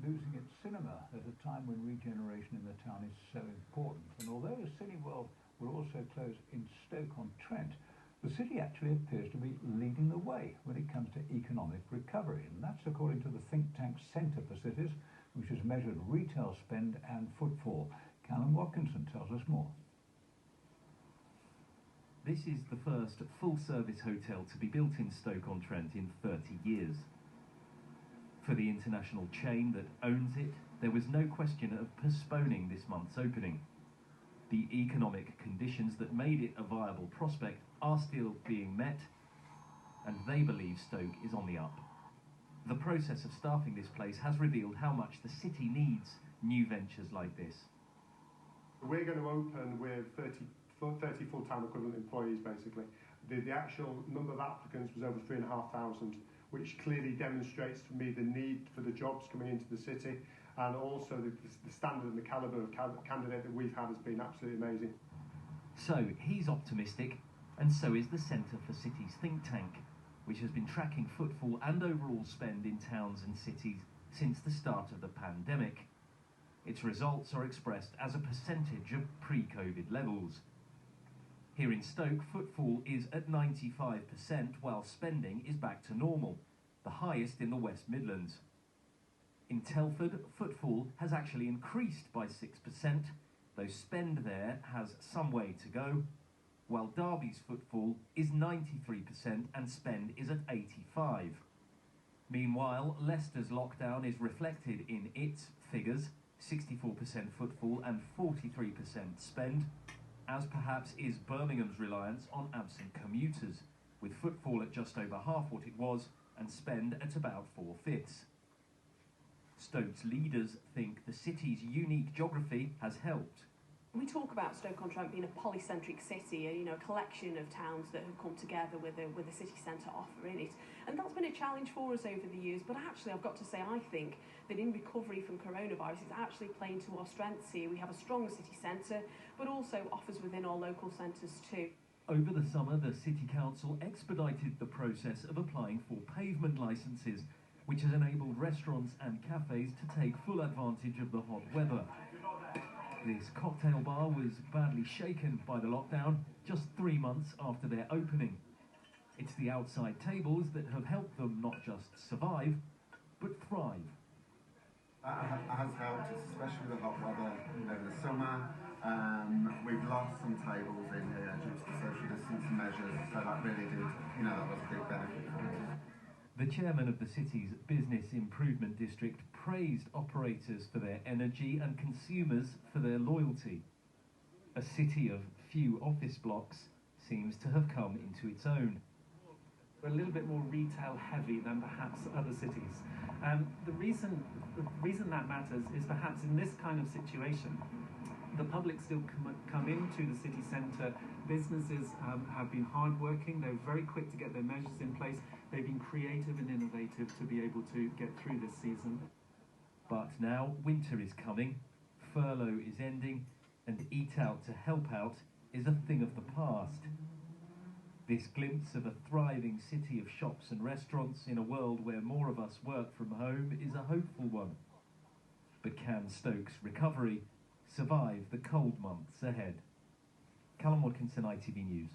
losing its cinema at a time when regeneration in the town is so important. And although Cineworld will also close in Stoke-on-Trent, the city actually appears to be leading the way when it comes to economic recovery. And that's according to the think tank Centre for Cities, which has measured retail spend and footfall. Callum Watkinson tells us more. This is the first full-service hotel to be built in Stoke-on-Trent in 30 years. For the international chain that owns it, there was no question of postponing this month's opening. The economic conditions that made it a viable prospect are still being met, and they believe Stoke is on the up. The process of staffing this place has revealed how much the city needs new ventures like this. We're going to open with 30 full-time equivalent employees, basically. The actual number of applicants was over 3,500, which clearly demonstrates to me the need for the jobs coming into the city, and also the standard and the calibre of candidate that we've had has been absolutely amazing. So he's optimistic, and so is the Centre for Cities think tank, which has been tracking footfall and overall spend in towns and cities since the start of the pandemic. Its results are expressed as a percentage of pre-COVID levels. Here in Stoke, footfall is at 95%, while spending is back to normal, the highest in the West Midlands. In Telford, footfall has actually increased by 6%, though spend there has some way to go, while Derby's footfall is 93% and spend is at 85%. Meanwhile, Leicester's lockdown is reflected in its figures, 64% footfall and 43% spend, as perhaps is Birmingham's reliance on absent commuters, with footfall at just over half what it was and spend at about 4/5. Stoke's leaders think the city's unique geography has helped. We talk about Stoke-on-Trent being a polycentric city, a collection of towns that have come together with a city centre offer in it. And that's been a challenge for us over the years, but actually I've got to say I think that in recovery from coronavirus it's actually playing to our strengths here. We have a strong city centre, but also offers within our local centres too. Over the summer, the City Council expedited the process of applying for pavement licences, which has enabled restaurants and cafes to take full advantage of the hot weather. This cocktail bar was badly shaken by the lockdown just 3 months after their opening. It's the outside tables that have helped them not just survive, but thrive. That has helped, especially with the hot weather over the summer. We've lost some tables in here due to the social distancing measures, so that really did, that was a big benefit for us. The chairman of the city's Business Improvement District praised operators for their energy and consumers for their loyalty. A city of few office blocks seems to have come into its own. We're a little bit more retail heavy than perhaps other cities. The reason that matters is perhaps in this kind of situation, the public still come into the city centre. Businesses have been hardworking, they're very quick to get their measures in place, they've been creative and innovative to be able to get through this season. But now winter is coming, furlough is ending, and eat out to help out is a thing of the past. This glimpse of a thriving city of shops and restaurants in a world where more of us work from home is a hopeful one. But can Stoke's recovery survive the cold months ahead? Callum Watkinson, ITV News.